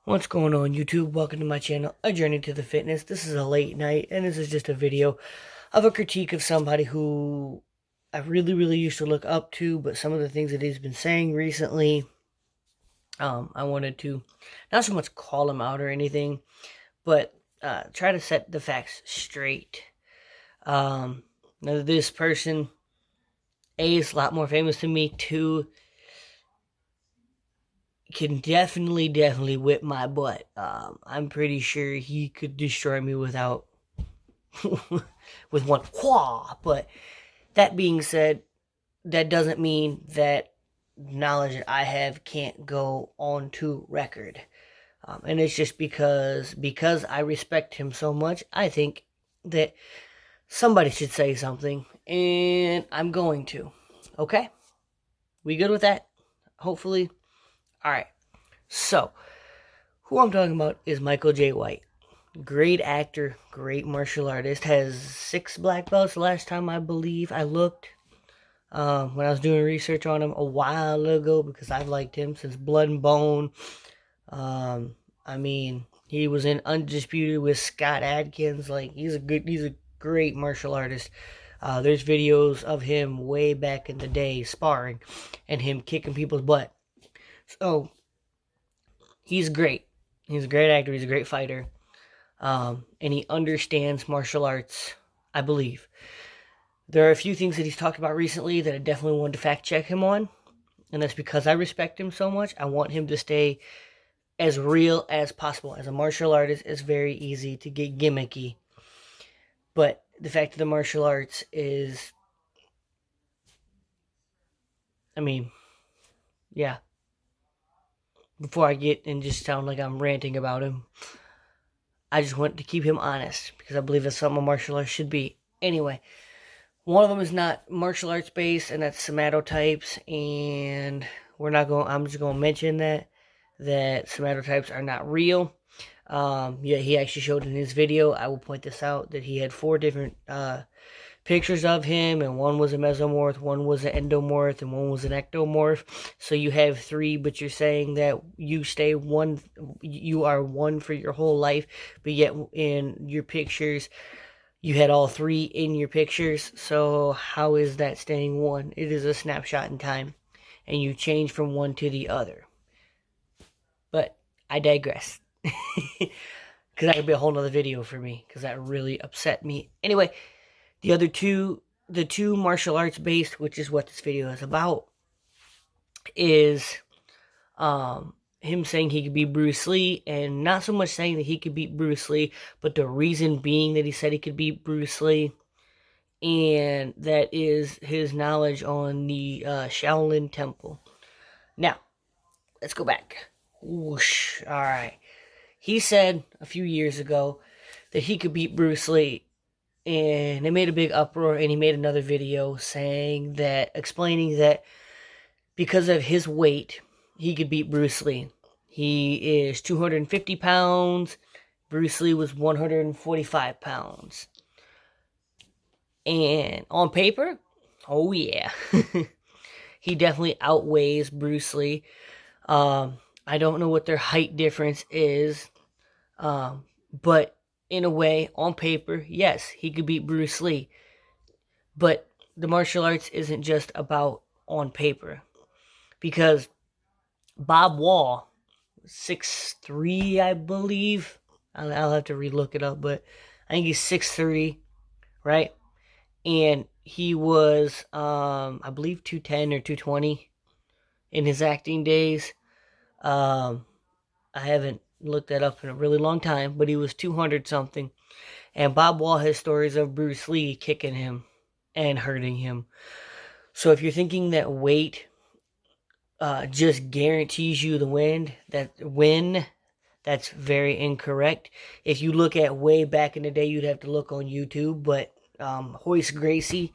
What's going on, YouTube? Welcome to my channel, A Journey to the Fitness. This is a late night, and this is just a video of a critique of somebody who I really used to look up to, but some of the things that he's been saying recently, I wanted to not so much call him out or anything, but try to set the facts straight. Now, this person, A, is a lot more famous than me. 2, can definitely whip my butt. I'm pretty sure he could destroy me without with one whaw. But that being said, that doesn't mean that knowledge that I have can't go on to record. And it's just because I respect him so much, I think that somebody should say something, and I'm going to. Okay? We good with that? Hopefully. Alright. So, who I'm talking about is Michael Jai White. Great actor, great martial artist, has 6 black belts last time I believe I looked. When I was doing research on him a while ago, because I've liked him since Blood and Bone. I mean, he was in Undisputed with Scott Adkins. Like, he's a great martial artist. There's videos of him way back in the day sparring and him kicking people's butt. So, he's great. He's a great actor. He's a great fighter. And he understands martial arts, I believe. There are a few things that he's talked about recently that I definitely wanted to fact check him on. And that's because I respect him so much. I want him to stay as real as possible. As a martial artist, it's very easy to get gimmicky. But the fact of the martial arts is, I mean, yeah. Before I get and just sound like I'm ranting about him, I just want to keep him honest, because I believe that's something a martial arts should be. Anyway, one of them is not martial arts based, and that's somatotypes, and I'm just going to mention that somatotypes are not real. Yeah, he actually showed in his video, I will point this out, that he had 4 different pictures of him, and one was a mesomorph, one was an endomorph, and one was an ectomorph. So you have 3, but you're saying that you are one for your whole life, but yet in your pictures, you had all 3 in your pictures. So how is that staying one? It is a snapshot in time, and you change from one to the other. But I digress. Because that could be a whole nother video for me, because that really upset me. Anyway, the two martial arts based, which is what this video is about, is him saying he could beat Bruce Lee, and not so much saying that he could beat Bruce Lee, but the reason being that he said he could beat Bruce Lee, and that is his knowledge on the Shaolin Temple. Now, let's go back. Whoosh. Alright. He said a few years ago that he could beat Bruce Lee, and it made a big uproar, and he made another video explaining that because of his weight, he could beat Bruce Lee. He is 250 pounds. Bruce Lee was 145 pounds. And on paper, oh yeah. He definitely outweighs Bruce Lee. I don't know what their height difference is. But in a way, on paper, yes, he could beat Bruce Lee. But the martial arts isn't just about on paper. Because Bob Wall, 6'3", I believe. I'll have to relook it up, but I think he's 6'3", right? And he was, I believe, 210 or 220 in his acting days. I haven't looked that up in a really long time, but he was 200 something. And Bob Wall has stories of Bruce Lee kicking him and hurting him. So if you're thinking that weight just guarantees you the win, that's very incorrect. If you look at way back in the day, you'd have to look on YouTube, but Royce Gracie,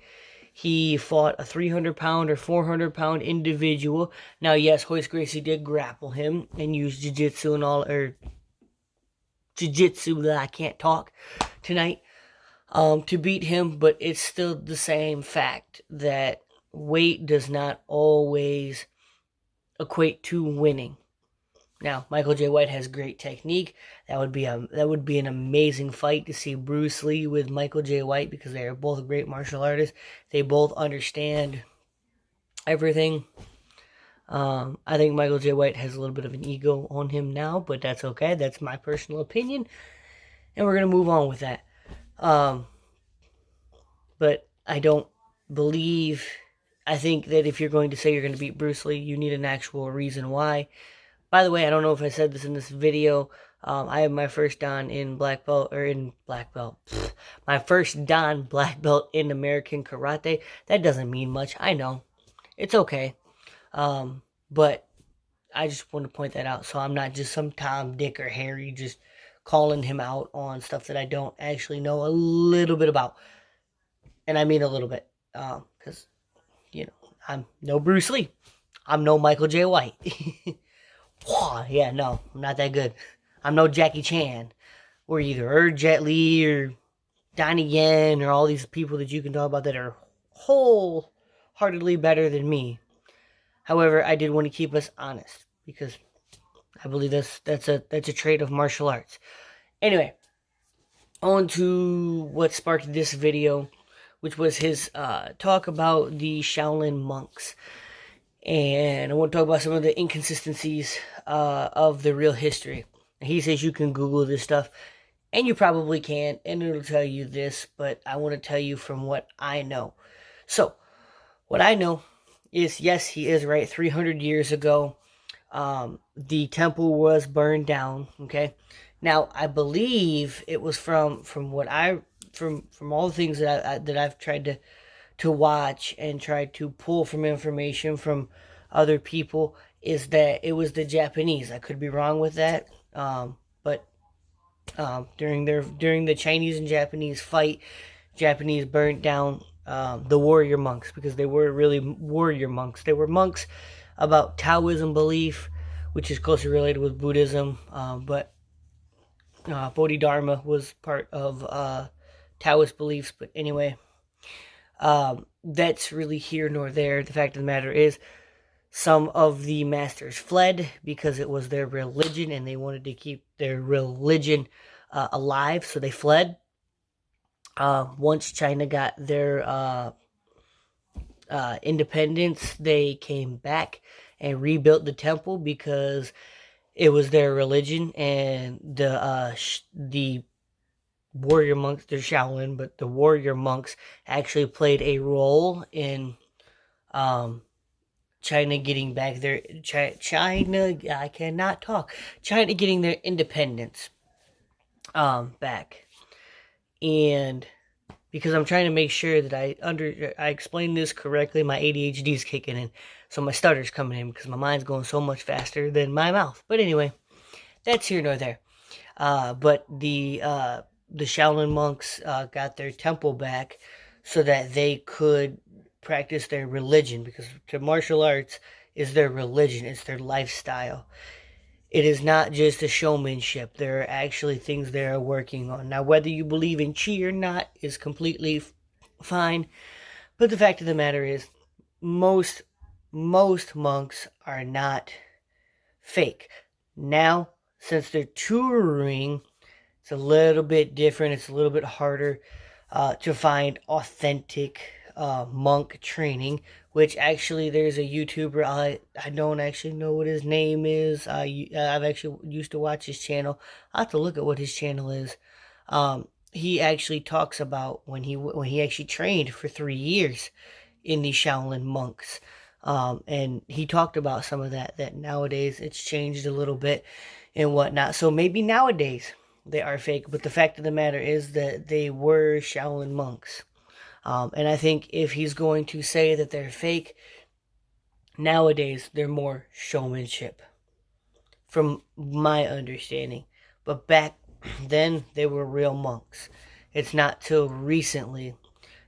he fought a 300-pound or 400-pound individual. Now, yes, Royce Gracie did grapple him and use jiu-jitsu and all, or jiu-jitsu, that I can't talk tonight, to beat him, but it's still the same fact that weight does not always equate to winning. Now, Michael J. White has great technique. That would be an amazing fight to see Bruce Lee with Michael J. White, because they are both great martial artists. They both understand everything. I think Michael J. White has a little bit of an ego on him now, but that's okay. That's my personal opinion, and we're gonna move on with that. But I don't believe. I think that if you're going to say you're going to beat Bruce Lee, you need an actual reason why. By the way, I don't know if I said this in this video. I have my first Dan in black belt, my first Dan black belt in American Karate. That doesn't mean much. I know. It's okay. But I just want to point that out, so I'm not just some Tom, Dick, or Harry just calling him out on stuff that I don't actually know a little bit about. And I mean a little bit, because, I'm no Bruce Lee. I'm no Michael J. White. Yeah, no, I'm not that good. I'm no Jackie Chan, or either Jet Li, or Donnie Yen, or all these people that you can talk about that are wholeheartedly better than me. However, I did want to keep us honest, because I believe that's a trait of martial arts. Anyway, on to what sparked this video, which was his talk about the Shaolin monks. And I want to talk about some of the inconsistencies of the real history. He says you can Google this stuff, and you probably can, and it'll tell you this, but I want to tell you from what I know. So, what I know is, yes, he is right. 300 years ago, the temple was burned down. Okay, now I believe it was from all the things that I've tried to watch and tried to pull from information from other people, is that it was the Japanese. I could be wrong with that, but during the Chinese and Japanese fight, Japanese burnt down the warrior monks, because they were really warrior monks. They were monks about Taoism belief, which is closely related with Buddhism, but Bodhidharma was part of Taoist beliefs. But anyway, that's really here nor there. The fact of the matter is, some of the masters fled because it was their religion and they wanted to keep their religion alive, so they fled. Once China got their independence, they came back and rebuilt the temple because it was their religion, and the warrior monks, they're Shaolin, but the warrior monks actually played a role in China getting back their China getting their independence back. And because I'm trying to make sure that I explain this correctly, my ADHD is kicking in, so my stutter's coming in because my mind's going so much faster than my mouth. But anyway, that's here nor there. But the Shaolin monks got their temple back so that they could practice their religion, because martial arts is their religion, it's their lifestyle. It is not just a showmanship. There are actually things they are working on. Now, whether you believe in chi or not is completely fine, but the fact of the matter is, most monks are not fake. Now, since they're touring, it's a little bit different. It's a little bit harder to find authentic monk training, which actually there's a YouTuber, I don't actually know what his name is. I've actually used to watch his channel. I'll have to look at what his channel is. He actually talks about when he actually trained for 3 years in the Shaolin monks. And he talked about some of that nowadays it's changed a little bit and whatnot. So maybe nowadays they are fake, but the fact of the matter is that they were Shaolin monks. And I think if he's going to say that they're fake, nowadays they're more showmanship, from my understanding. But back then, they were real monks. It's not till recently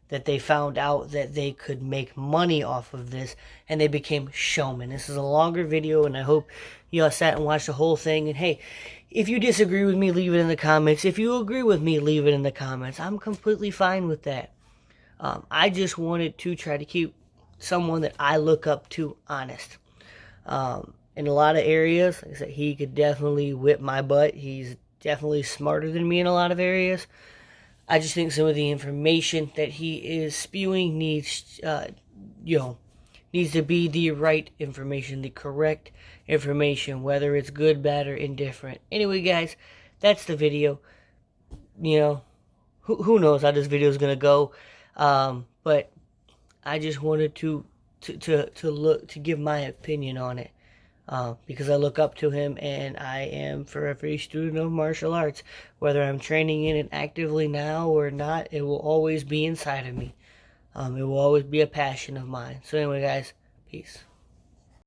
that they found out that they could make money off of this, and they became showmen. This is a longer video, and I hope y'all sat and watched the whole thing. And hey, if you disagree with me, leave it in the comments. If you agree with me, leave it in the comments. I'm completely fine with that. I just wanted to try to keep someone that I look up to honest. in a lot of areas. Like I said, he could definitely whip my butt. He's definitely smarter than me in a lot of areas. I just think some of the information that he is spewing needs, needs to be the right information, the correct information, whether it's good, bad, or indifferent. Anyway, guys, that's the video. Who knows how this video is gonna go, but I just wanted to give my opinion on it. Because I look up to him, and I am forever a student of martial arts. Whether I'm training in it actively now or not, it will always be inside of me. It will always be a passion of mine. So anyway, guys, peace.